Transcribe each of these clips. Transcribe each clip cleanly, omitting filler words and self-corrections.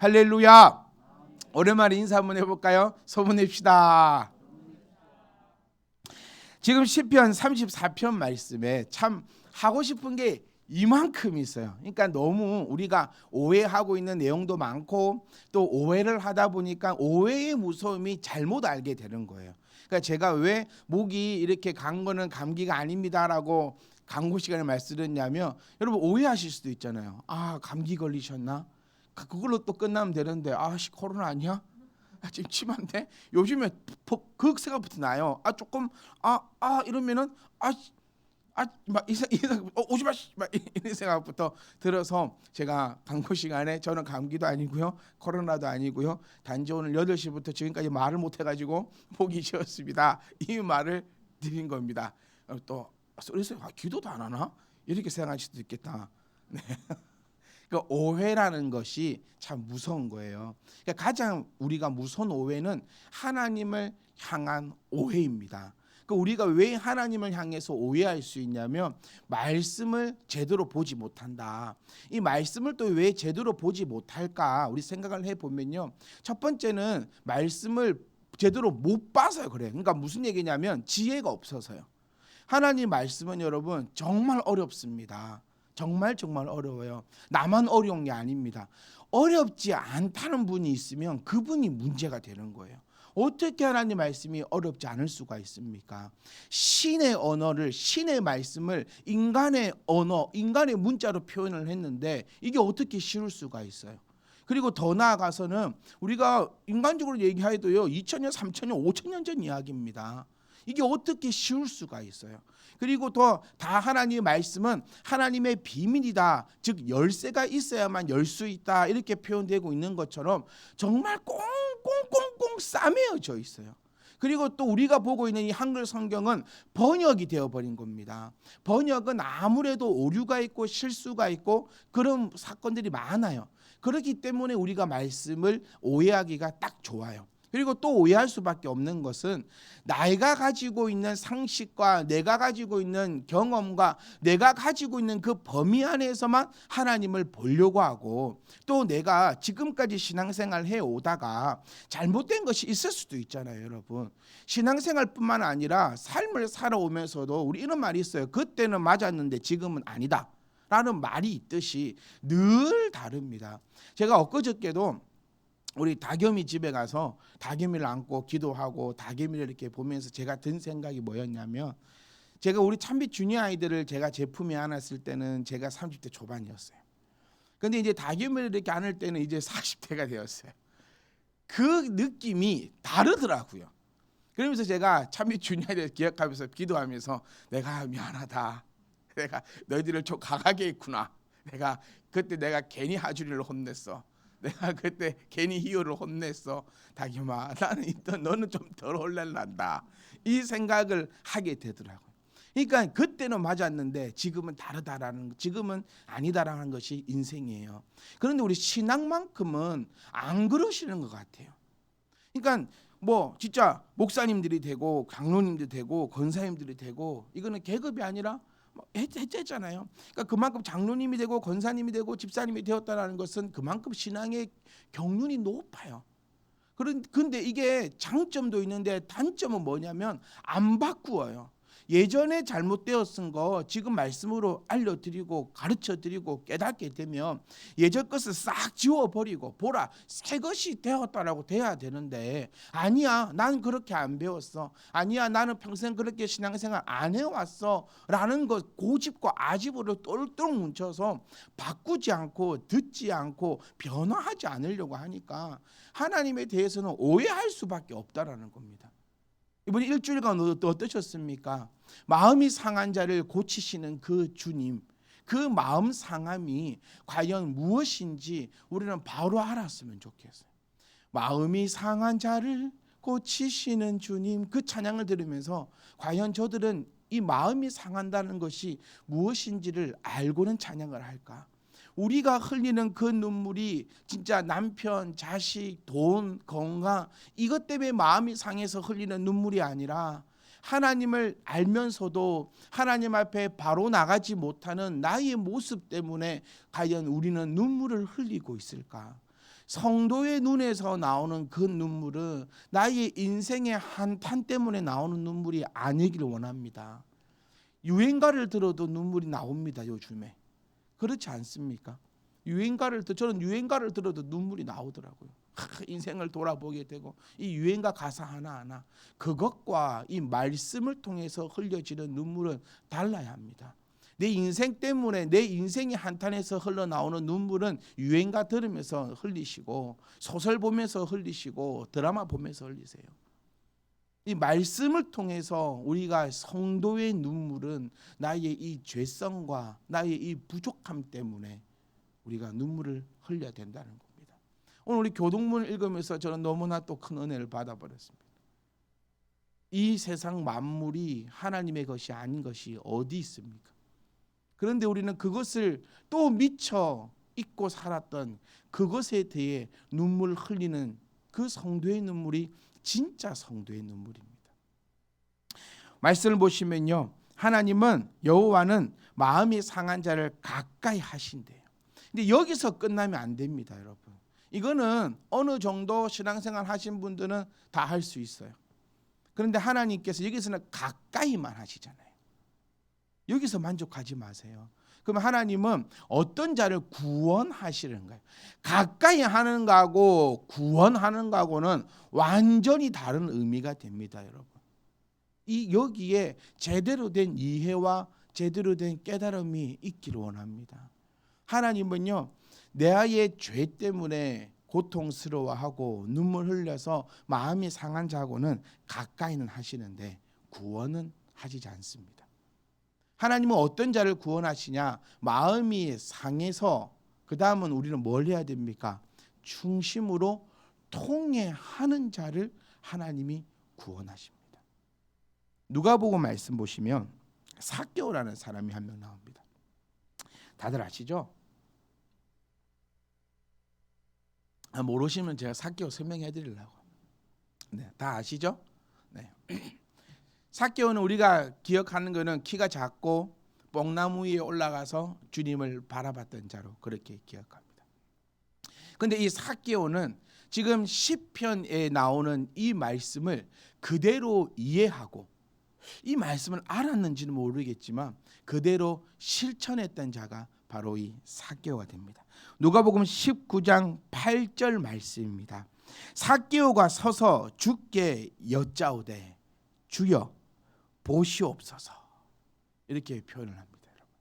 할렐루야. 오랜만에 인사 한번 해볼까요? 소문냅시다. 지금 시편 34편 말씀에 참 하고 싶은 게 이만큼 있어요. 그러니까 너무 우리가 오해하고 있는 내용도 많고 또 오해를 하다 보니까 오해의 무서움이 잘못 알게 되는 거예요. 그러니까 제가 왜 목이 이렇게 간 거는 감기가 아닙니다라고 광고 시간에 말씀드렸냐면, 여러분 오해하실 수도 있잖아요. 아, 감기 걸리셨나? 그걸로 또 끝나면 되는데, 아씨 코로나 아니야? 지금 심한데? 요즘에 그 생각부터 나요. 아 조금 이러면은 막 오지 마 막 이런 생각부터 들어서, 제가 광고 시간에 저는 감기도 아니고요, 코로나도 아니고요, 단지 오늘 8시부터 지금까지 말을 못 해가지고 목이 쉬었습니다. 이 말을 드린 겁니다. 또 그래서 기도도 안 하나? 이렇게 생각할 수도 있겠다. 네. 그러니까 오해라는 것이 참 무서운 거예요. 그러니까 가장 우리가 무서운 오해는 하나님을 향한 오해입니다. 그러니까 우리가 왜 하나님을 향해서 오해할 수 있냐면, 말씀을 제대로 보지 못한다. 이 말씀을 또 왜 제대로 보지 못할까? 우리 생각을 해보면요, 첫 번째는 말씀을 제대로 못 봐서요. 그래요. 그러니까 무슨 얘기냐면 지혜가 없어서요. 하나님 말씀은 여러분 정말 어렵습니다. 정말 어려워요. 나만 어려운 게 아닙니다. 어렵지 않다는 분이 있으면 그분이 문제가 되는 거예요. 어떻게 하나님 말씀이 어렵지 않을 수가 있습니까? 신의 언어를, 신의 말씀을 인간의 언어, 인간의 문자로 표현을 했는데 이게 어떻게 쉬울 수가 있어요? 그리고 더 나아가서는 우리가 인간적으로 얘기해도요, 2000년, 3000년, 5000년 전 이야기입니다. 이게 어떻게 쉬울 수가 있어요? 그리고 더 다 하나님의 말씀은 하나님의 비밀이다, 즉 열쇠가 있어야만 열 수 있다, 이렇게 표현되고 있는 것처럼 정말 꽁꽁꽁꽁 싸매어져 있어요. 그리고 또 우리가 보고 있는 이 한글 성경은 번역이 되어버린 겁니다. 번역은 아무래도 오류가 있고 실수가 있고 그런 사건들이 많아요. 그렇기 때문에 우리가 말씀을 오해하기가 딱 좋아요. 그리고 또 오해할 수밖에 없는 것은, 내가 가지고 있는 상식과 내가 가지고 있는 경험과 내가 가지고 있는 그 범위 안에서만 하나님을 보려고 하고, 또 내가 지금까지 신앙생활 해오다가 잘못된 것이 있을 수도 있잖아요. 여러분, 신앙생활뿐만 아니라 삶을 살아오면서도 우리 이런 말이 있어요. 그때는 맞았는데 지금은 아니다 라는 말이 있듯이 늘 다릅니다. 제가 엊그저께도 우리 다겸이 집에 가서 다겸이를 안고 기도하고 다겸이를 이렇게 보면서 제가 든 생각이 뭐였냐면, 제가 우리 찬빛 주니어 아이들을 제가 제 품에 안았을 때는 제가 30대 초반이었어요. 근데 이제 다겸이를 이렇게 안을 때는 이제 40대가 되었어요. 그 느낌이 다르더라고요. 그러면서 제가 찬빛 주니어 아이들을 기억하면서 기도하면서, 내가 미안하다, 내가 너희들을 좀 강하게 했구나, 내가 그때 내가 괜히 하준이를 혼냈어, 내가 그때 괜히 희호를 혼냈어, 다겸아 나는 너는 좀 덜 혼날란다, 이 생각을 하게 되더라고요. 그러니까 그때는 맞았는데 지금은 다르다라는, 지금은 아니다라는 것이 인생이에요. 그런데 우리 신앙만큼은 안 그러시는 것 같아요. 그러니까 뭐 진짜 목사님들이 되고 장로님들이 되고 권사님들이 되고, 이거는 계급이 아니라 했잖아요. 그러니까 그만큼 장로님이 되고 권사님이 되고 집사님이 되었다는 것은 그만큼 신앙의 경륜이 높아요. 그런데 이게 장점도 있는데 단점은 뭐냐면 안 바꾸어요. 예전에 잘못되었은 거 지금 말씀으로 알려드리고 가르쳐드리고 깨닫게 되면 예전 것을 싹 지워버리고, 보라 새 것이 되었다라고 돼야 되는데, 아니야 난 그렇게 안 배웠어, 아니야 나는 평생 그렇게 신앙생활 안 해왔어 라는 것, 고집과 아집으로 똘똘 뭉쳐서 바꾸지 않고 듣지 않고 변화하지 않으려고 하니까 하나님에 대해서는 오해할 수밖에 없다라는 겁니다. 이번 일주일간 어떠셨습니까? 마음이 상한 자를 고치시는 그 주님, 그 마음 상함이 과연 무엇인지 우리는 바로 알았으면 좋겠어요. 마음이 상한 자를 고치시는 주님, 그 찬양을 들으면서 과연 저들은 이 마음이 상한다는 것이 무엇인지를 알고는 찬양을 할까? 우리가 흘리는 그 눈물이 진짜 남편, 자식, 돈, 건강, 이것 때문에 마음이 상해서 흘리는 눈물이 아니라, 하나님을 알면서도 하나님 앞에 바로 나가지 못하는 나의 모습 때문에 과연 우리는 눈물을 흘리고 있을까? 성도의 눈에서 나오는 그 눈물은 나의 인생의 한탄 때문에 나오는 눈물이 아니길 원합니다. 유행가를 들어도 눈물이 나옵니다. 요즘에 그렇지 않습니까? 저는 유행가를 들어도 눈물이 나오더라고요. 인생을 돌아보게 되고 이 유행가 가사 하나하나 그것과 이 말씀을 통해서 흘려지는 눈물은 달라야 합니다. 내 인생 때문에 내 인생이 한탄해서 흘러나오는 눈물은 유행가 들으면서 흘리시고 소설 보면서 흘리시고 드라마 보면서 흘리세요. 이 말씀을 통해서 우리가 성도의 눈물은 나의 이 죄성과 나의 이 부족함 때문에 우리가 눈물을 흘려야 된다는 겁니다. 오늘 우리 교동문을 읽으면서 저는 너무나 또 큰 은혜를 받아버렸습니다. 이 세상 만물이 하나님의 것이 아닌 것이 어디 있습니까? 그런데 우리는 그것을 또 미처 잊고 살았던 그것에 대해 눈물 흘리는 그 성도의 눈물이 진짜 성도의 눈물입니다. 말씀을 보시면요, 하나님은 여호와는 마음이 상한 자를 가까이 하신대요. 근데 여기서 끝나면 안 됩니다, 여러분. 이거는 어느 정도 신앙생활 하신 분들은 다 할 수 있어요. 그런데 하나님께서 여기서는 가까이만 하시잖아요. 여기서 만족하지 마세요. 그럼 하나님은 어떤 자를 구원하시는 거예요. 가까이 하는 거하고 구원하는 거하고는 완전히 다른 의미가 됩니다, 여러분. 여기에 제대로 된 이해와 제대로 된 깨달음이 있기를 원합니다. 하나님은요, 내 아이의 죄 때문에 고통스러워하고 눈물 흘려서 마음이 상한 자하고는 가까이는 하시는데 구원은 하시지 않습니다. 하나님은 어떤 자를 구원하시냐? 마음이 상해서 그 다음은 우리는 뭘 해야 됩니까? 충심으로 통회하는 자를 하나님이 구원하십니다. 누가복음 말씀 보시면 삭개오라는 사람이 한 명 나옵니다. 다들 아시죠? 모르시면 제가 삭개오 설명해 드리려고. 네, 다 아시죠? 네. 삭개오는 우리가 기억하는 거는 키가 작고 뽕나무 위에 올라가서 주님을 바라봤던 자로 그렇게 기억합니다. 그런데 이 삭개오는 지금 시편에 나오는 이 말씀을 그대로 이해하고 이 말씀을 알았는지는 모르겠지만 그대로 실천했던 자가 바로 이 삭개오가 됩니다. 누가복음 19장 8절 말씀입니다. 삭개오가 서서 주께 여짜오되 주여 보시옵소서, 이렇게 표현을 합니다. 여러분.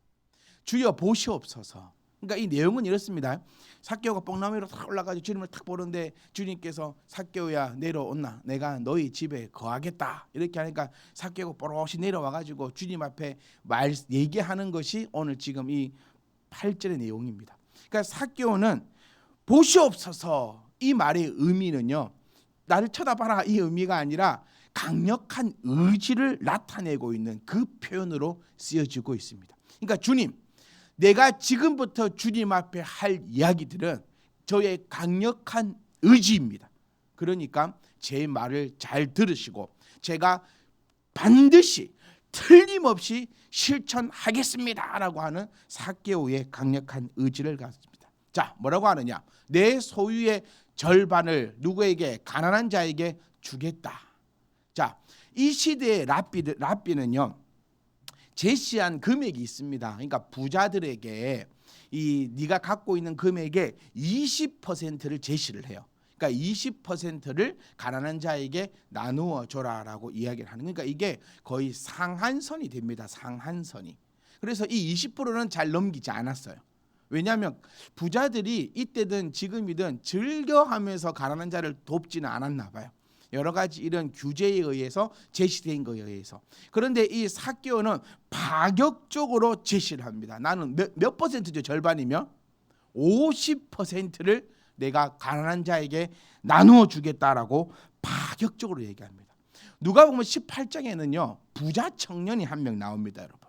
주여 보시옵소서. 그러니까 이 내용은 이렇습니다. 삭개오가 뽕나무 위로 탁 올라가서 주님을 탁 보는데 주님께서 삭개오야 내려온나 내가 너희 집에 거하겠다, 이렇게 하니까 삭개오가 뽀록이 내려와가지고 주님 앞에 얘기하는 것이 오늘 지금 이 8절의 내용입니다. 그러니까 삭개오는 보시옵소서 이 말의 의미는요, 나를 쳐다봐라 이 의미가 아니라 강력한 의지를 나타내고 있는 그 표현으로 쓰여지고 있습니다. 그러니까 주님, 내가 지금부터 주님 앞에 할 이야기들은 저의 강력한 의지입니다. 그러니까 제 말을 잘 들으시고 제가 반드시 틀림없이 실천하겠습니다라고 하는 삭개오의 강력한 의지를 갖습니다. 자, 뭐라고 하느냐? 내 소유의 절반을 누구에게? 가난한 자에게 주겠다. 자, 이 시대의 랍비는요, 제시한 금액이 있습니다. 그러니까 부자들에게 네가 갖고 있는 금액의 20%를 제시를 해요. 그러니까 20%를 가난한 자에게 나누어 줘라라고 이야기를 하는. 그러니까 이게 거의 상한선이 됩니다. 상한선이. 그래서 이 20%는 잘 넘기지 않았어요. 왜냐하면 부자들이 이때든 지금이든 즐겨하면서 가난한 자를 돕지는 않았나 봐요. 여러 가지 이런 규제에 의해서 제시된 것에 의해서. 그런데 이 삭개오는 파격적으로 제시를 합니다. 나는 몇 퍼센트죠? 절반이면 50%를 내가 가난한 자에게 나누어 주겠다라고 파격적으로 얘기합니다. 누가복음 18장에는요 부자 청년이 한 명 나옵니다, 여러분.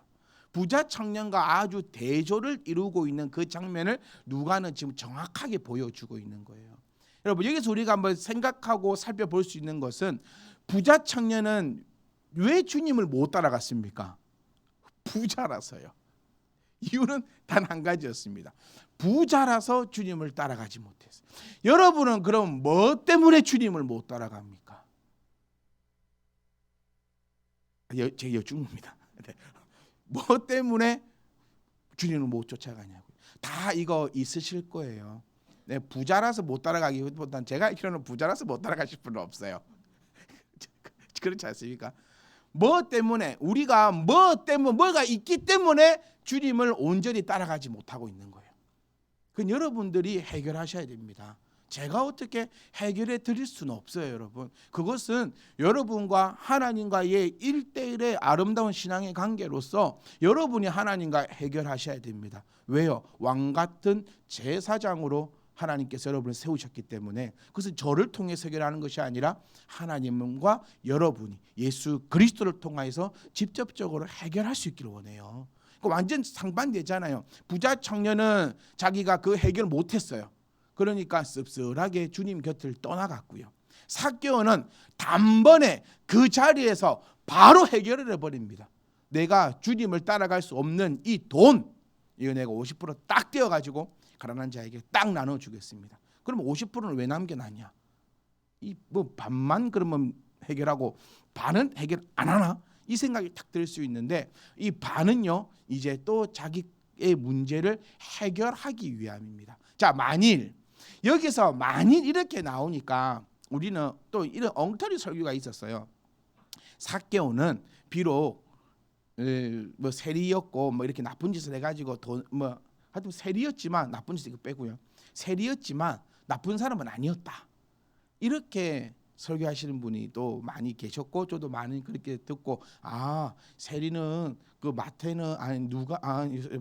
부자 청년과 아주 대조를 이루고 있는 그 장면을 누가는 지금 정확하게 보여주고 있는 거예요. 여러분, 여기서 우리가 한번 생각하고 살펴볼 수 있는 것은 부자 청년은 왜 주님을 못 따라갔습니까? 부자라서요. 이유는 단 한 가지였습니다. 부자라서 주님을 따라가지 못했어요. 여러분은 그럼 뭐 때문에 주님을 못 따라갑니까? 제 여쭈입니다. 네. 뭐 때문에 주님을 못 쫓아가냐고요. 다 이거 있으실 거예요. 네, 부자라서 못 따라가기보다는 제가 알기로는 부자라서 못 따라가실 분은 없어요. 그렇지 않습니까? 뭐 때문에 우리가 뭐가 있기 때문에 주님을 온전히 따라가지 못하고 있는 거예요. 그건 여러분들이 해결하셔야 됩니다. 제가 어떻게 해결해 드릴 수는 없어요, 여러분. 그것은 여러분과 하나님과의 1대1의 아름다운 신앙의 관계로서 여러분이 하나님과 해결하셔야 됩니다. 왜요? 왕 같은 제사장으로 하나님께서 여러분을 세우셨기 때문에, 그것은 저를 통해서 해결하는 것이 아니라 하나님과 여러분이 예수 그리스도를 통해서 직접적으로 해결할 수 있기를 원해요. 완전 상반되잖아요. 부자 청년은 자기가 그 해결 못했어요. 그러니까 씁쓸하게 주님 곁을 떠나갔고요. 삭개오는 단번에 그 자리에서 바로 해결을 해버립니다. 내가 주님을 따라갈 수 없는 이 돈, 이거 내가 50%딱 떼어가지고 가난한 자에게 딱 나눠주겠습니다. 그럼 50%는 왜 남겨놨냐? 이 뭐 반만 그러면 해결하고 반은 해결 안 하나? 이 생각이 딱 들 수 있는데, 이 반은요 이제 또 자기의 문제를 해결하기 위함입니다. 자, 여기서 만일 이렇게 나오니까 우리는 또 이런 엉터리 설교가 있었어요. 삭개오는 비록 뭐 세리였고 뭐 이렇게 나쁜 짓을 해가지고 돈 뭐 하여튼 세리였지만, 나쁜 짓 이거 빼고요, 세리였지만 나쁜 사람은 아니었다, 이렇게 설교하시는 분이 또 많이 계셨고, 저도 많이 그렇게 듣고, 세리는 그 마태는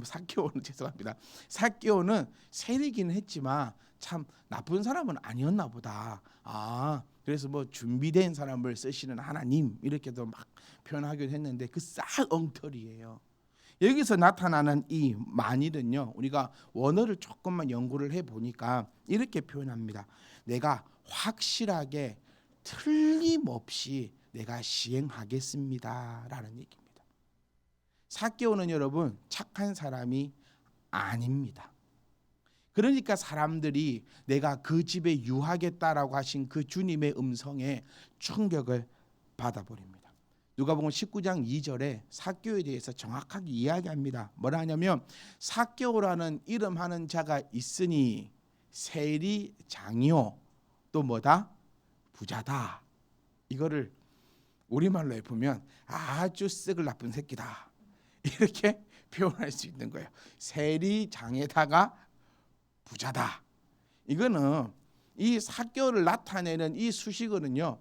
삭개오는 죄송합니다. 삭개오는 세리기는 했지만 참 나쁜 사람은 아니었나 보다. 그래서 뭐 준비된 사람을 쓰시는 하나님, 이렇게도 막 표현하기도 했는데 그 싹 엉터리예요. 여기서 나타나는 이 만일은요, 우리가 원어를 조금만 연구를 해보니까 이렇게 표현합니다. 내가 확실하게 틀림없이 내가 시행하겠습니다 라는 얘기입니다. 삭개오는 여러분 착한 사람이 아닙니다. 그러니까 사람들이 내가 그 집에 유하겠다라고 하신 그 주님의 음성에 충격을 받아버립니다. 누가복음 19장 2절에 삭개오에 대해서 정확하게 이야기합니다. 뭐라 하냐면, 삭개오라는 이름하는 자가 있으니 세리장이요 또 뭐다? 부자다. 이거를 우리말로 해보면 아주 썩을 나쁜 새끼다, 이렇게 표현할 수 있는 거예요. 세리장에다가 부자다. 이거는 이 삭개오를 나타내는 이 수식어는요,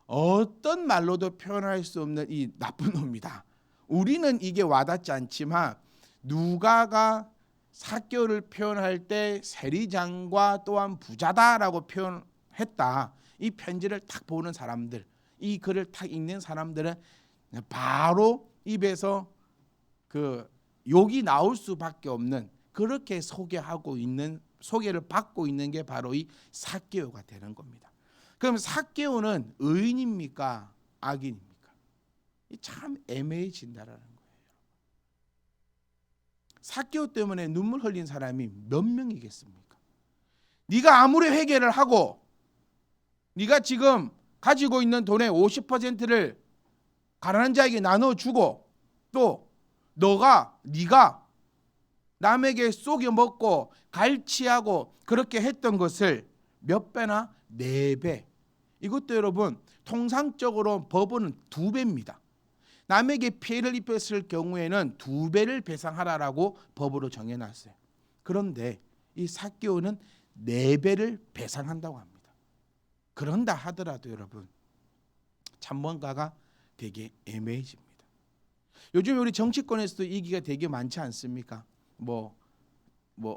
어떤 말로도 표현할 수 없는 이 나쁜 놈이다. 우리는 이게 와닿지 않지만 누가가 삭개오를 표현할 때 세리장과 또한 부자다라고 표현했다. 이 편지를 딱 보는 사람들, 이 글을 딱 읽는 사람들은 바로 입에서 그 욕이 나올 수밖에 없는, 그렇게 소개를 받고 있는 게 바로 이 삭개오가 되는 겁니다. 그럼 삭개오는 의인입니까? 악인입니까? 참 애매해진다라는 거예요. 삭개오 때문에 눈물 흘린 사람이 몇 명이겠습니까? 네가 아무리 회개를 하고 네가 지금 가지고 있는 돈의 50%를 가난한 자에게 나눠주고, 또 네가 남에게 속여 먹고 갈취하고 그렇게 했던 것을 몇 배나? 4배. 이것도 여러분 통상적으로 법은 2배입니다. 남에게 피해를 입혔을 경우에는 2배를 배상하라라고 법으로 정해놨어요. 그런데 이 삭개오는 4배를 배상한다고 합니다. 그런다 하더라도 여러분 참 뭔가가 되게 애매해집니다. 요즘 우리 정치권에서도 얘기가 되게 많지 않습니까? 뭐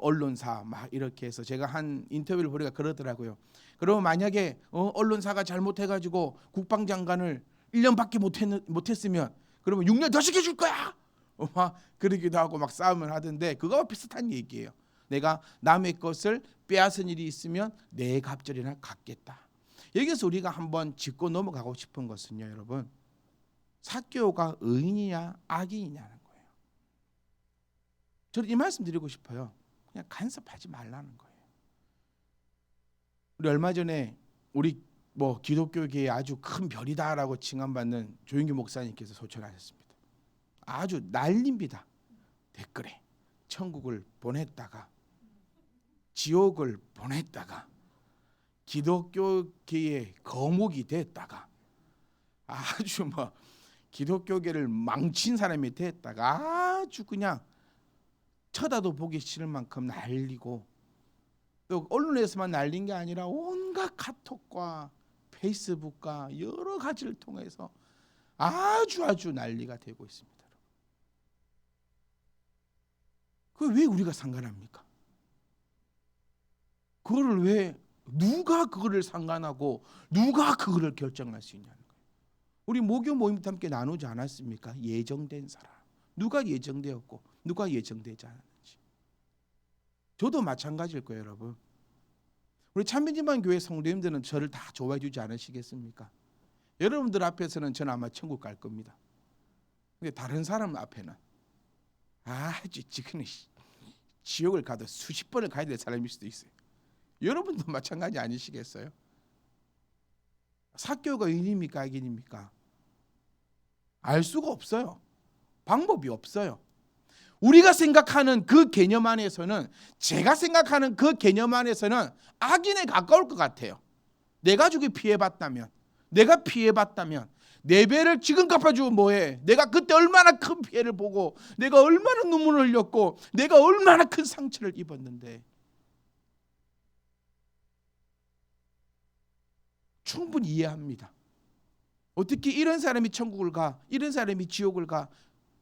언론사 막 이렇게 해서 제가 한 인터뷰를 보니까 그러더라고요. 그러면 만약에 언론사가 잘못해가지고 국방장관을 1년밖에 못했으면 그러면 6년 더 시켜줄 거야. 막 그러기도 하고 막 싸움을 하던데, 그거와 비슷한 얘기예요. 내가 남의 것을 빼앗은 일이 있으면 내 갑절이나 갚겠다. 여기서 우리가 한번 짚고 넘어가고 싶은 것은요, 여러분, 삭개오가 의인이냐 악인이냐는 거예요. 저는 이 말씀 드리고 싶어요. 그냥 간섭하지 말라는 거예요. 우리 얼마 전에 우리 기독교계의 아주 큰 별이다라고 칭함받는 조윤규 목사님께서 소천하셨습니다. 아주 난립니다. 댓글에 천국을 보냈다가 지옥을 보냈다가 기독교계의 거목이 됐다가 아주 기독교계를 망친 사람이 됐다가 아주 그냥 쳐다도 보기 싫을 만큼 난리고, 또 언론에서만 난린 게 아니라 온갖 카톡과 페이스북과 여러 가지를 통해서 아주 난리가 되고 있습니다. 그 왜 우리가 상관합니까? 그거를 왜 누가 그거를 상관하고 누가 그거를 결정할 수 있냐는 거예요. 우리 모교 모임도 함께 나누지 않았습니까? 예정된 사람, 누가 예정되었고 누가 예정되지 않았는지. 저도 마찬가지일 거예요, 여러분. 우리 참변지만 교회 성도님들은 저를 다 좋아해 주지 않으시겠습니까? 여러분들 앞에서는 저는 아마 천국 갈 겁니다. 근데 다른 사람 앞에는 아주 지금 지옥을 가도 수십 번을 가야 될 사람일 수도 있어요. 여러분도 마찬가지 아니시겠어요? 사교가 의인입니까 악인입니까? 알 수가 없어요. 방법이 없어요. 우리가 생각하는 그 개념 안에서는, 제가 생각하는 그 개념 안에서는 악인에 가까울 것 같아요. 내 가족이 피해봤다면, 내가 피해봤다면 내 배를 지금 갚아주고 뭐해? 내가 그때 얼마나 큰 피해를 보고 내가 얼마나 눈물을 흘렸고 내가 얼마나 큰 상처를 입었는데. 충분히 이해합니다. 어떻게 이런 사람이 천국을 가, 이런 사람이 지옥을 가.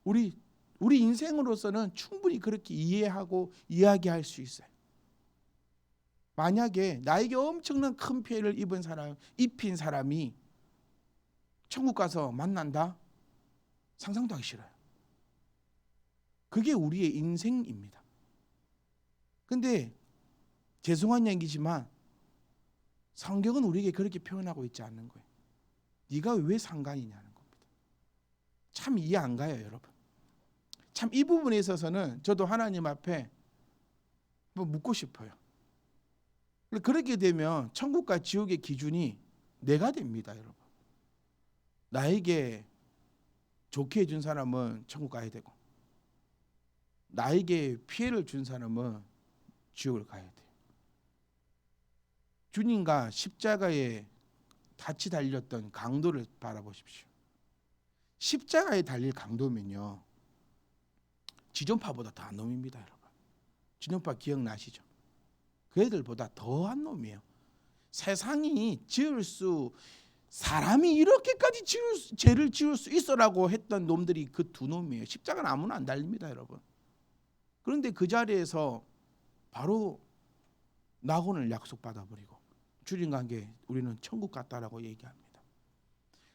우리 인생으로서는 충분히 그렇게 이해하고 이야기할 수 있어요. 만약에 나에게 엄청난 큰 피해를 입힌 사람이 천국 가서 만난다? 상상도 하기 싫어요. 그게 우리의 인생입니다. 근데 죄송한 얘기지만 성경은 우리에게 그렇게 표현하고 있지 않는 거예요. 네가 왜 상관이냐는 겁니다. 참 이해 안 가요, 여러분. 참 이 부분에 있어서는 저도 하나님 앞에 묻고 싶어요. 그렇게 되면 천국과 지옥의 기준이 내가 됩니다, 여러분. 나에게 좋게 해준 사람은 천국 가야 되고, 나에게 피해를 준 사람은 지옥을 가야 돼요. 주님과 십자가에 같이 달렸던 강도를 바라보십시오. 십자가에 달릴 강도면요, 지존파보다 더한 놈입니다, 여러분. 지존파 기억나시죠? 그 애들보다 더한 놈이에요. 세상이 사람이 이렇게까지 죄를 지을 수 있어라고 했던 놈들이 그 두 놈이에요. 십자가는 아무나 안 달립니다, 여러분. 그런데 그 자리에서 바로 낙원을 약속받아버리고 주님과 함께 우리는 천국 갔다라고 얘기합니다.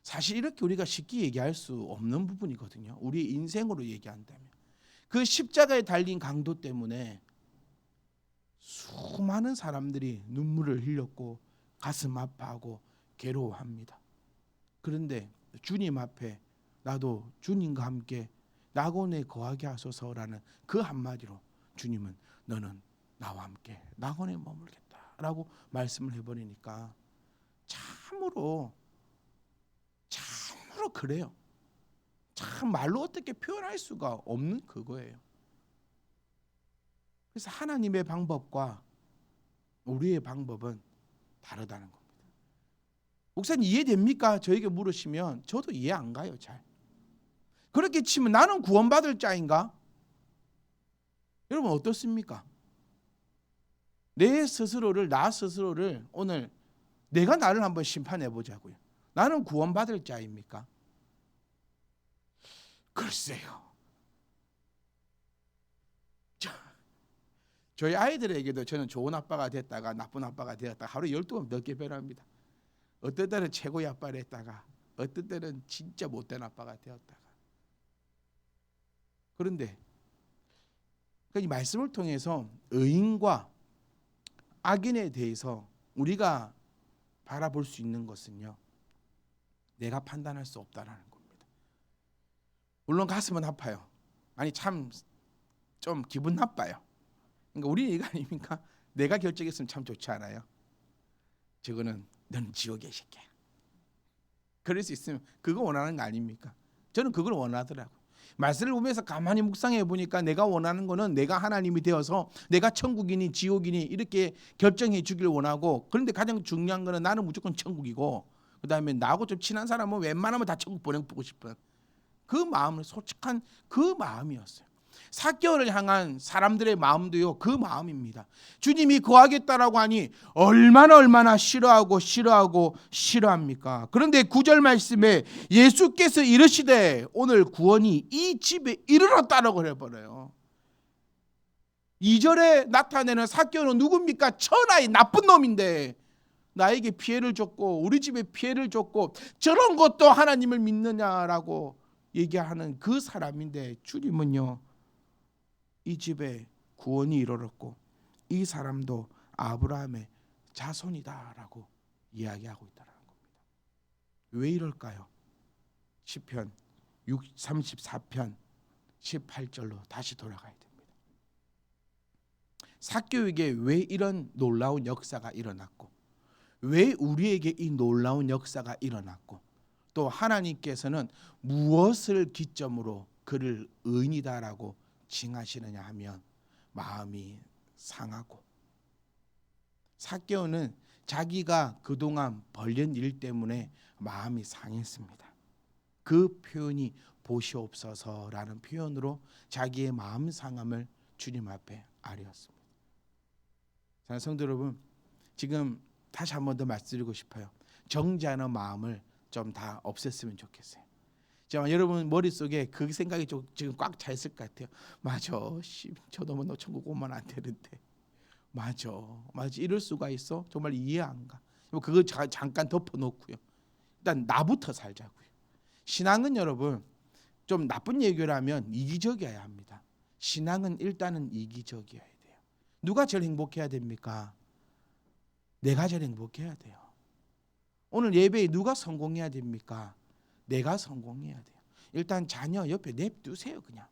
사실 이렇게 우리가 쉽게 얘기할 수 없는 부분이거든요. 우리 인생으로 얘기한다면. 그 십자가에 달린 강도 때문에 수많은 사람들이 눈물을 흘렸고 가슴 아파하고 괴로워합니다. 그런데 주님 앞에 나도 주님과 함께 낙원에 거하게 하소서라는 그 한마디로 주님은 너는 나와 함께 낙원에 머물겠다라고 말씀을 해버리니까 참으로 그래요. 참 말로 어떻게 표현할 수가 없는 그거예요. 그래서 하나님의 방법과 우리의 방법은 다르다는 겁니다. 목사님 이해됩니까? 저에게 물으시면 저도 이해 안 가요, 잘. 그렇게 치면 나는 구원받을 자인가? 여러분 어떻습니까? 나 스스로를 오늘 내가 나를 한번 심판해 보자고요. 나는 구원받을 자입니까? 글쎄요. 저희 아이들에게도 저는 좋은 아빠가 됐다가 나쁜 아빠가 되었다가 하루 12번 넘게 변합니다. 어떤 때는 최고의 아빠를 했다가 어떤 때는 진짜 못된 아빠가 되었다가. 그런데 이 말씀을 통해서 의인과 악인에 대해서 우리가 바라볼 수 있는 것은요, 내가 판단할 수 없다라는 겁니다. 물론 가슴은 아파요. 아니 참 좀 기분 나빠요. 그러니까 우리는 이거 아닙니까? 내가 결정했으면 참 좋지 않아요? 저거는 너는 지옥에 새끼야. 그럴 수 있으면 그거 원하는 거 아닙니까? 저는 그걸 원하더라고요. 말씀을 보면서 가만히 묵상해 보니까 내가 원하는 거는 내가 하나님이 되어서 내가 천국이니 지옥이니 이렇게 결정해 주길 원하고, 그런데 가장 중요한 거는 나는 무조건 천국이고 그 다음에 나하고 좀 친한 사람은 웬만하면 다 천국 보내보고 싶은 그 마음을, 솔직한 그 마음이었어요. 삭개오를 향한 사람들의 마음도요, 그 마음입니다. 주님이 거하겠다라고 하니 얼마나 싫어합니까? 그런데 9절 말씀에 예수께서 이르시되 오늘 구원이 이 집에 이르렀다라고 해버려요. 2절에 나타내는 삭개오는 누굽니까? 천하의 나쁜 놈인데 나에게 피해를 줬고 우리 집에 피해를 줬고 저런 것도 하나님을 믿느냐라고 얘기하는 그 사람인데, 주님은요, 이 집에 구원이 이르렀고 이 사람도 아브라함의 자손이다라고 이야기하고 있다는 겁니다. 왜 이럴까요? 시편 34편 18절로 다시 돌아가야 됩니다. 삭개오에게 왜 이런 놀라운 역사가 일어났고, 왜 우리에게 이 놀라운 역사가 일어났고, 또 하나님께서는 무엇을 기점으로 그를 의인이다라고 칭하시느냐 하면 마음이 상하고, 삭개오는 자기가 그동안 벌린 일 때문에 마음이 상했습니다. 그 표현이 보시옵소서라는 표현으로 자기의 마음 상함을 주님 앞에 아뢰었습니다. 성도 여러분, 지금 다시 한 번 더 말씀드리고 싶어요. 정죄하는 마음을 좀 다 없앴으면 좋겠어요. 여러분 머릿속에 그 생각이 지금 꽉 차 있을 것 같아요. 맞아, 저도 뭐 천국 오면 안 되는데, 맞아 이럴 수가 있어? 정말 이해 안 가. 그거 잠깐 덮어놓고요, 일단 나부터 살자고요. 신앙은 여러분 좀 나쁜 얘기를 하면 이기적이어야 합니다. 신앙은 일단은 이기적이어야 돼요. 누가 제일 행복해야 됩니까? 내가 제일 행복해야 돼요. 오늘 예배에 누가 성공해야 됩니까? 내가 성공해야 돼요. 일단 자녀 옆에 냅두세요. 그냥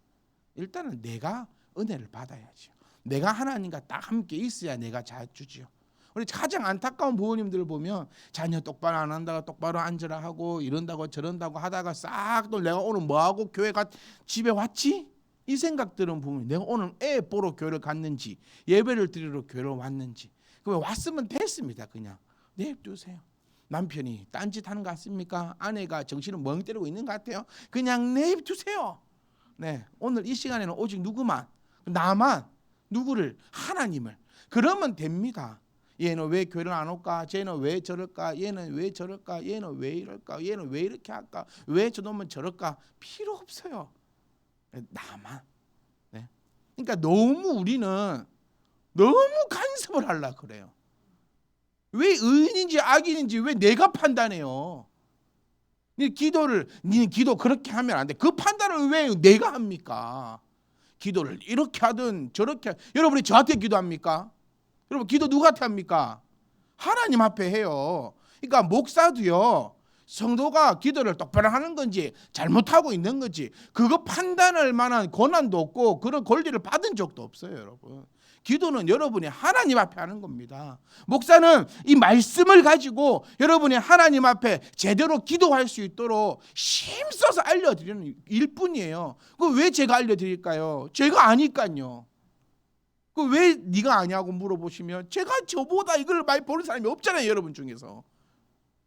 일단은 내가 은혜를 받아야죠. 내가 하나님과 딱 함께 있어야 내가 잘 주죠. 우리 가장 안타까운 부모님들 보면 자녀 똑바로 안 한다고 똑바로 앉으라 하고 이런다고 저런다고 하다가 싹 또 내가 오늘 뭐하고 교회가 집에 왔지? 이 생각들은 보면 내가 오늘 애 보러 교회를 갔는지 예배를 드리러 교회를 왔는지, 그 왔으면 됐습니다. 그냥 냅두세요. 남편이 딴짓하는 것 같습니까? 아내가 정신을 멍 때리고 있는 것 같아요? 그냥 내두세요. 네, 오늘 이 시간에는 오직 누구만, 나만, 누구를? 하나님을. 그러면 됩니다. 얘는 왜 교회를 안 올까? 쟤는 왜 저럴까? 얘는 왜 저럴까? 얘는 왜 이럴까? 얘는 왜 이렇게 할까? 왜 저놈은 저럴까? 필요 없어요. 나만. 네. 그러니까 우리는 너무 간섭을 하려고 그래요. 왜 의인인지 악인인지 왜 내가 판단해요? 니는 기도 그렇게 하면 안 돼. 그 판단을 왜 내가 합니까? 기도를 이렇게 하든 저렇게 여러분이 저한테 기도합니까? 여러분 기도 누구한테 합니까? 하나님 앞에 해요. 그러니까 목사도요, 성도가 기도를 똑바로 하는 건지 잘못하고 있는 건지 그거 판단할 만한 권한도 없고 그런 권리를 받은 적도 없어요. 여러분, 기도는 여러분이 하나님 앞에 하는 겁니다. 목사는 이 말씀을 가지고 여러분이 하나님 앞에 제대로 기도할 수 있도록 힘써서 알려드리는 일뿐이에요. 그 왜 제가 알려드릴까요? 제가 아니까요. 그 왜 네가 아냐고 물어보시면 제가 저보다 이걸 많이 보는 사람이 없잖아요. 여러분 중에서.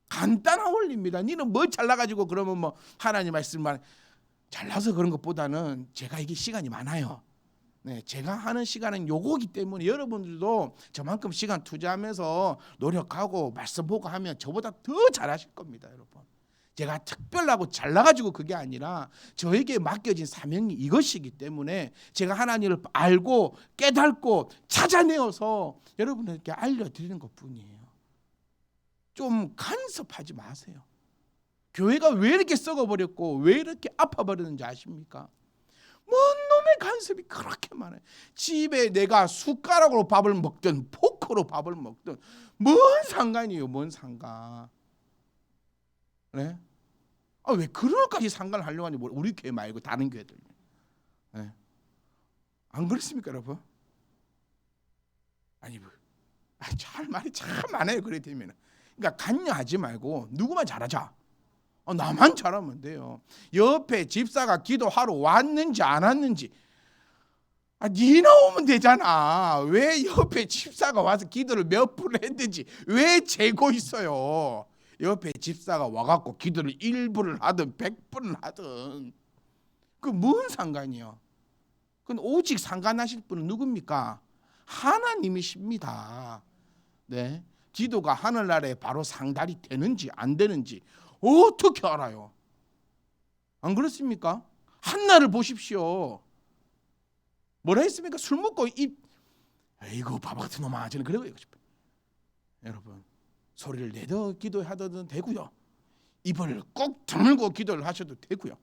간단한 원리입니다. 니는 뭐 잘나가지고 그러면 뭐 하나님 말씀만 잘나서 그런 것보다는 제가 이게 시간이 많아요. 네, 제가 하는 시간은 요거기 때문에 여러분들도 저만큼 시간 투자하면서 노력하고 말씀 보고 하면 저보다 더 잘하실 겁니다. 여러분, 제가 특별하고 잘나가지고 그게 아니라 저에게 맡겨진 사명이 이것이기 때문에 제가 하나님을 알고 깨닫고 찾아내어서 여러분들께 알려드리는 것뿐이에요. 좀 간섭하지 마세요. 교회가 왜 이렇게 썩어버렸고 왜 이렇게 아파버렸는지 아십니까? 뭔 놈의 간섭이 그렇게 많아요. 집에 내가 숟가락으로 밥을 먹든 포크로 밥을 먹든 뭔 상관이에요. 뭔 상관. 네? 왜 그럴까지 상관을 하려고 하는지 우리 교회 말고 다른 교회들. 네? 안 그렇습니까, 여러분? 아니, 참 말이 참 많아요. 그래 되면, 그러니까 간여하지 말고 누구만 잘하자. 나만 잘하면 돼요. 옆에 집사가 기도하러 왔는지 안 왔는지, 니나 오면 되잖아. 왜 옆에 집사가 와서 기도를 몇 분을 했는지 왜 재고 있어요? 옆에 집사가 와갖고 기도를 1분을 하든 100분을 하든 그 뭔 상관이요? 그건 오직 상관하실 분은 누굽니까? 하나님이십니다. 네, 기도가 하늘나라에 바로 상달이 되는지 안 되는지 어떻게 알아요? 안 그렇습니까? 한나를 보십시오. 뭐라 했습니까? 술 먹고 아이고 바보 같은 놈아, 저는 그러고 싶어요. 여러분, 소리를 내더 기도하셔도 되고요, 입을 꼭 다물고 기도를 하셔도 되고요,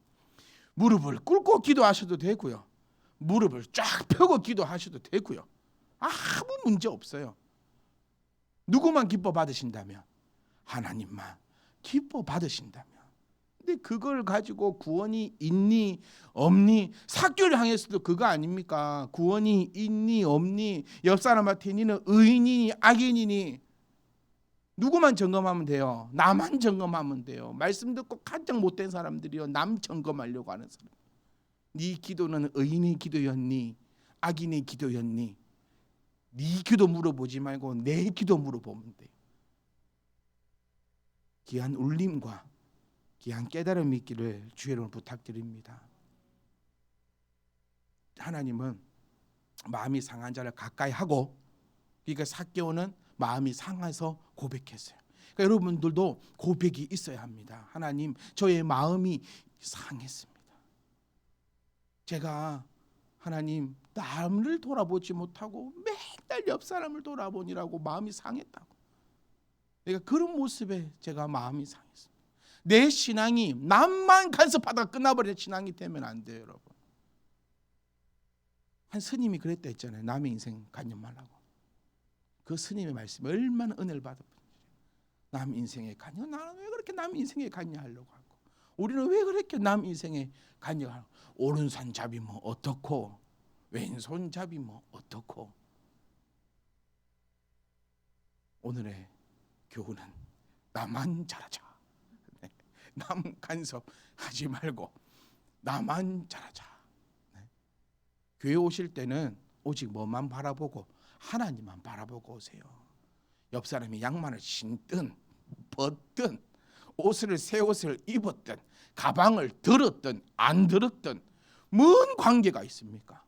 무릎을 꿇고 기도하셔도 되고요, 무릎을 쫙 펴고 기도하셔도 되고요. 아무 문제 없어요. 누구만 기뻐 받으신다면? 하나님만 기뻐 받으신다면. 근데 그걸 가지고 구원이 있니 없니, 사교를 향해서도 그거 아닙니까? 구원이 있니 없니, 옆 사람한테 니는 의인이니 악인이니 누구만 점검하면 돼요? 나만 점검하면 돼요. 말씀 듣고 가장 못된 사람들이요, 남 점검하려고 하는 사람. 네 기도는 의인의 기도였니 악인의 기도였니? 네 기도 물어보지 말고 내 기도 물어보면 돼요. 귀한 울림과 귀한 깨달음이 있기를 주의 이름으로 부탁드립니다. 하나님은 마음이 상한 자를 가까이 하고, 그러니까 삭개오는 마음이 상해서 고백했어요. 그러니까 여러분들도 고백이 있어야 합니다. 하나님, 저의 마음이 상했습니다. 제가 하나님 남을 돌아보지 못하고 맨날 옆 사람을 돌아보니라고 마음이 상했다고. 그러니까 그런 모습에 제가 마음이 상했습니다. 내 신앙이 남만 간섭하다가 끝나버리는 신앙이 되면 안 돼요, 여러분. 한 스님이 그랬다 했잖아요. 남의 인생 간섭 말라고. 그 스님의 말씀이 얼마나 은혜를 받았는지. 남 인생에 관여, 나는 왜 그렇게 남 인생에 관여하려고 하고, 우리는 왜 그렇게 남 인생에 관여하고, 오른손 잡이 뭐 어떻고 왼손 잡이 뭐 어떻고. 오늘의 교훈은 나만 잘하자. 남 간섭하지 말고 나만 잘하자. 교회 오실 때는 오직 뭐만 바라보고 하나님만 바라보고 오세요. 옆 사람이 양말을 신든 벗든 옷을 새 옷을 입었든 가방을 들었든 안 들었든 뭔 관계가 있습니까?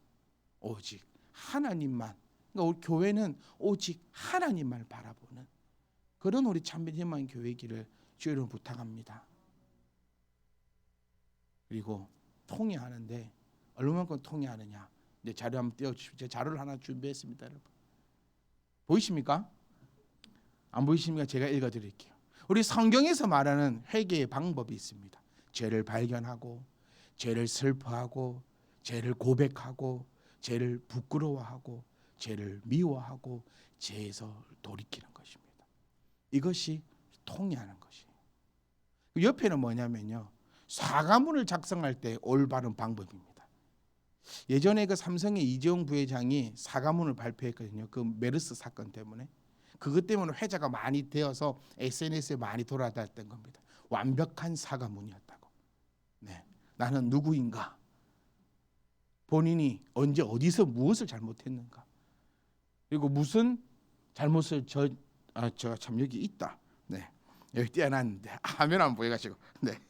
오직 하나님만. 그러니까 우리 교회는 오직 하나님만 바라보는 그런 우리 참된 희망의 교회이기를 주의 이름으로 부탁합니다. 그리고 통회하는데 얼마만큼 통회하느냐, 이제 자료 한번 띄워주십시오. 제가 자료를 하나 준비했습니다. 여러분 보이십니까? 안 보이십니까? 제가 읽어드릴게요. 우리 성경에서 말하는 회개의 방법이 있습니다. 죄를 발견하고, 죄를 슬퍼하고, 죄를 고백하고, 죄를 부끄러워하고, 죄를 미워하고, 죄에서 돌이키는 것입니다. 이것이 통회하는 것이에요. 옆에는 뭐냐면요, 사과문을 작성할 때 올바른 방법입니다. 예전에 그 삼성의 이재용 부회장이 사과문을 발표했거든요. 그 메르스 사건 때문에. 그것 때문에 회자가 많이 되어서 SNS에 많이 돌아다녔던 겁니다. 완벽한 사과문이었다고. 네, 나는 누구인가? 본인이 언제 어디서 무엇을 잘못했는가? 그리고 무슨 잘못을 참 여기 있다. 네, 여기 띄어놨는데 화면 안 보여가지고. 네,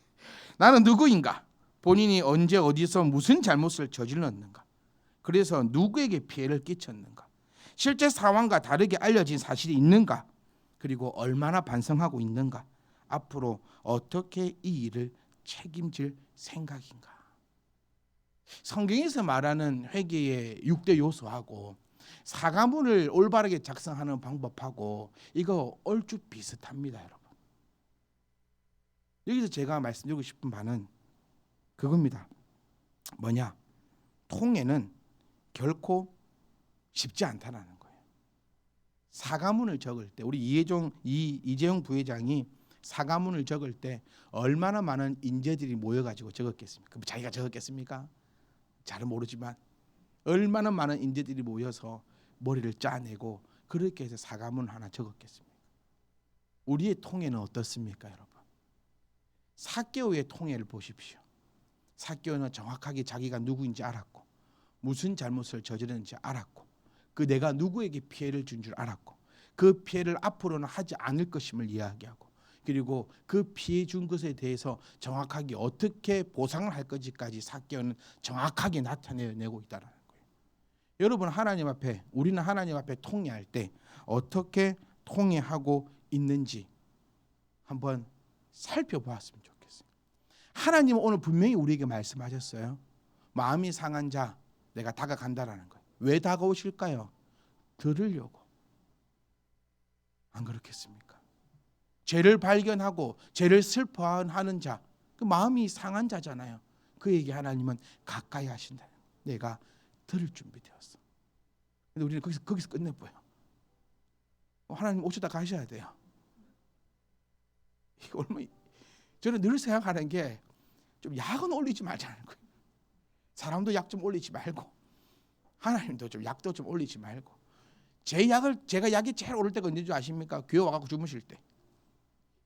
나는 누구인가? 본인이 언제 어디서 무슨 잘못을 저질렀는가? 그래서 누구에게 피해를 끼쳤는가? 실제 상황과 다르게 알려진 사실이 있는가? 그리고 얼마나 반성하고 있는가? 앞으로 어떻게 이 일을 책임질 생각인가? 성경에서 말하는 회개의 6대 요소하고 사과문을 올바르게 작성하는 방법하고 이거 얼추 비슷합니다, 여러분. 여기서 제가 말씀드리고 싶은 바는 그겁니다. 뭐냐? 통회는 결코 쉽지 않다라는 거예요. 사과문을 적을 때 우리 이재용 부회장이 사과문을 적을 때 얼마나 많은 인재들이 모여가지고 적었겠습니까? 자기가 적었겠습니까? 잘은 모르지만 얼마나 많은 인재들이 모여서 머리를 짜내고 그렇게 해서 사과문 하나 적었겠습니까? 우리의 통해는 어떻습니까, 여러분? 삭개오의 통해를 보십시오. 삭개오는 정확하게 자기가 누구인지 알았고 무슨 잘못을 저지르는지 알았고 그 내가 누구에게 피해를 준 줄 알았고 그 피해를 앞으로는 하지 않을 것임을 이야기하고 그리고 그 피해 준 것에 대해서 정확하게 어떻게 보상을 할 것까지 삭개오는 정확하게 나타내고 있다는 거예요. 여러분, 하나님 앞에 우리는 하나님 앞에 통해할 때 어떻게 통해하고 있는지 한번 살펴보았으면 좋겠어요. 하나님은 오늘 분명히 우리에게 말씀하셨어요. 마음이 상한 자 내가 다가간다라는 거예요. 왜 다가오실까요? 들으려고. 안 그렇겠습니까? 죄를 발견하고 죄를 슬퍼하는 자, 그 마음이 상한 자잖아요. 그에게 하나님은 가까이 하신다. 내가 들을 준비되었어. 근데 우리는 거기서 끝내버려. 하나님 오시다 가셔야 돼요. 이거 얼마나 저는 늘 생각하는 게 좀 약은 올리지 말자는 거예요. 사람도 약 좀 올리지 말고 하나님도 좀 약도 좀 올리지 말고 제가 약이 제일 오를 때가 언제인 줄 아십니까? 교회 와갖고 주무실 때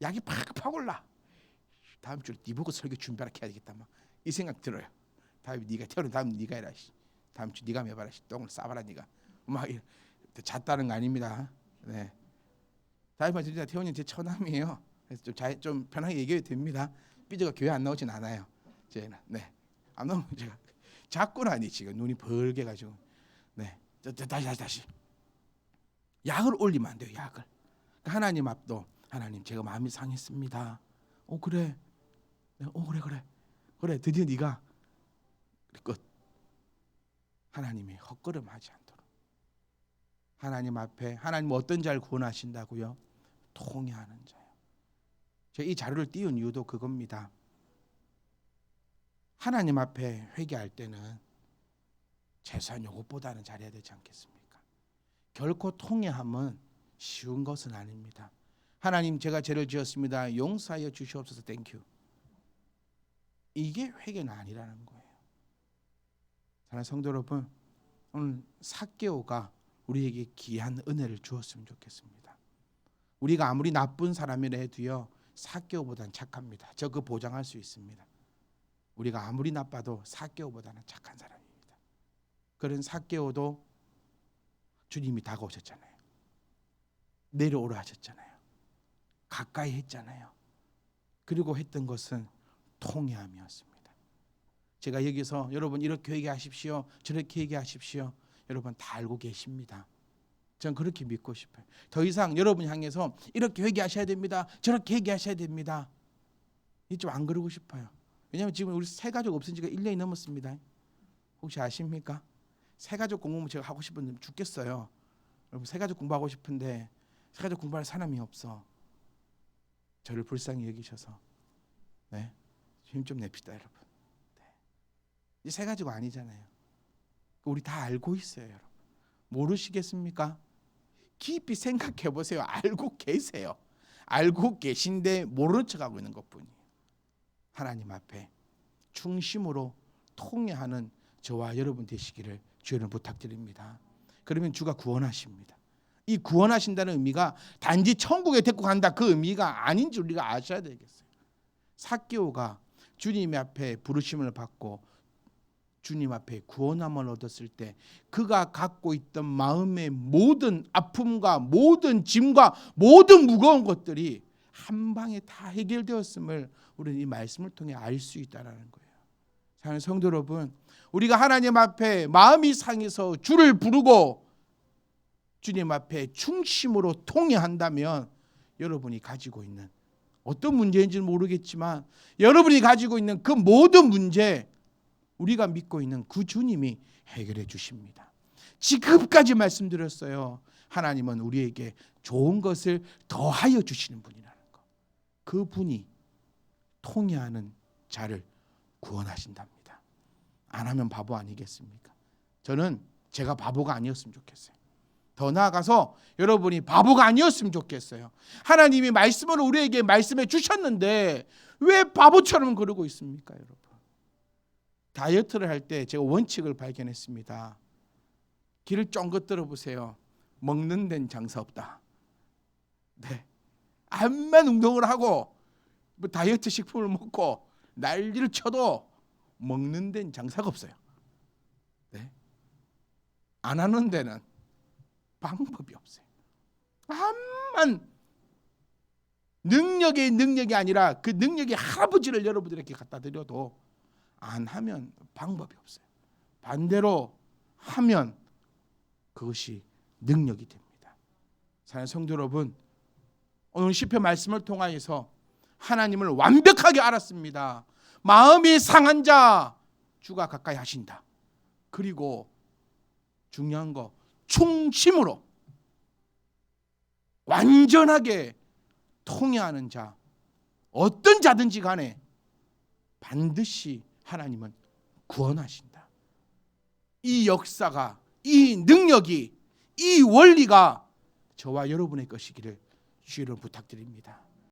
약이 팍팍 올라. 다음 주에 네 보고 설교 준비하라 해야 되겠다 막 이 생각 들어요. 다음 네가 태어난 다음 네가 해라. 다음 주 네가 매봐라. 똥을 싸봐라 네가. 막 잤다는 거 아닙니다. 네. 다음에 진짜 태훈이 제 처남이에요. 그래서 좀 편하게 얘기해도 됩니다. 삐져가 교회 안 나오진 않아요. 저희는 네. 안 나오면 제가 자꾸 나니 지금 눈이 벌게 가지고 네. 다시 약을 올리면 안 돼요. 약을. 그러니까 하나님 앞도 하나님 제가 마음이 상했습니다. 그래. 그래 드디어 네가 끝. 하나님이 헛걸음하지 않도록 하나님 앞에 하나님 어떤 자를 구원하신다고요? 통해하는 자요. 제가 이 자료를 띄운 이유도 그겁니다. 하나님 앞에 회개할 때는 최소한 이것보다는 잘해야 되지 않겠습니까? 결코 통해함은 쉬운 것은 아닙니다. 하나님 제가 죄를 지었습니다. 용서하여 주시옵소서. 땡큐. 이게 회개는 아니라는 거예요. 사랑하는 성도 여러분, 오늘 삭개오가 우리에게 귀한 은혜를 주었으면 좋겠습니다. 우리가 아무리 나쁜 사람이라 해도요 삭개오보다는 착합니다. 저 그 보장할 수 있습니다. 우리가 아무리 나빠도 삭개오보다는 착한 사람입니다. 그런 삭개오도 주님이 다가오셨잖아요. 내려오라 하셨잖아요. 가까이 했잖아요. 그리고 했던 것은 통회함이었습니다. 제가 여기서 여러분 이렇게 얘기하십시오, 저렇게 얘기하십시오, 여러분 다 알고 계십니다. 전 그렇게 믿고 싶어요. 더 이상 여러분 향해서 이렇게 회개하셔야 됩니다, 저렇게 회개하셔야 됩니다, 이 좀 안 그러고 싶어요. 왜냐하면 지금 우리 새가족 없은 지가 1년이 넘었습니다. 혹시 아십니까? 새가족 공부는 제가 하고 싶은데 죽겠어요. 여러분 새가족 공부하고 싶은데 새가족 공부할 사람이 없어. 저를 불쌍히 여기셔서 네, 힘 좀 냅시다 여러분. 네. 이 새가족 아니잖아요. 우리 다 알고 있어요 여러분. 모르시겠습니까? 깊이 생각해 보세요. 알고 계세요. 알고 계신데 모르는 척하고 있는 것뿐이에요. 하나님 앞에 중심으로 통회하는 저와 여러분 되시기를 주여는 부탁드립니다. 그러면 주가 구원하십니다. 이 구원하신다는 의미가 단지 천국에 데리고 간다 그 의미가 아닌지 우리가 아셔야 되겠어요. 삭개오가 주님 앞에 부르심을 받고 주님 앞에 구원함을 얻었을 때 그가 갖고 있던 마음의 모든 아픔과 모든 짐과 모든 무거운 것들이 한 방에 다 해결되었음을 우리는 이 말씀을 통해 알 수 있다는 거예요. 사랑하는 성도 여러분, 우리가 하나님 앞에 마음이 상해서 주를 부르고 주님 앞에 중심으로 통회한다면 여러분이 가지고 있는 어떤 문제인지는 모르겠지만 여러분이 가지고 있는 그 모든 문제 우리가 믿고 있는 그 주님이 해결해 주십니다. 지금까지 말씀드렸어요. 하나님은 우리에게 좋은 것을 더하여 주시는 분이라는 것. 그 분이 통회하는 자를 구원하신답니다. 안 하면 바보 아니겠습니까? 저는 제가 바보가 아니었으면 좋겠어요. 더 나아가서 여러분이 바보가 아니었으면 좋겠어요. 하나님이 말씀으로 우리에게 말씀해 주셨는데 왜 바보처럼 그러고 있습니까, 여러분? 다이어트를 할 때 제가 원칙을 발견했습니다. 귀를 쫑긋 들어보세요. 먹는 데는 장사 없다. 네. 암만 운동을 하고 뭐 다이어트 식품을 먹고 난리를 쳐도 먹는 데는 장사가 없어요. 네. 안 하는 데는 방법이 없어요. 암만 능력이 아니라 그 능력의 할아버지를 여러분들에게 갖다 드려도 안 하면 방법이 없어요. 반대로 하면 그것이 능력이 됩니다. 사랑하는 성도 여러분, 오늘 시편 말씀을 통하여서 하나님을 완벽하게 알았습니다. 마음이 상한 자 주가 가까이 하신다. 그리고 중요한 거 충심으로 완전하게 통회하는 자, 어떤 자든지 간에 반드시 하나님은 구원하신다. 이 역사가, 이 능력이, 이 원리가 저와 여러분의 것이기를 주의로 부탁드립니다.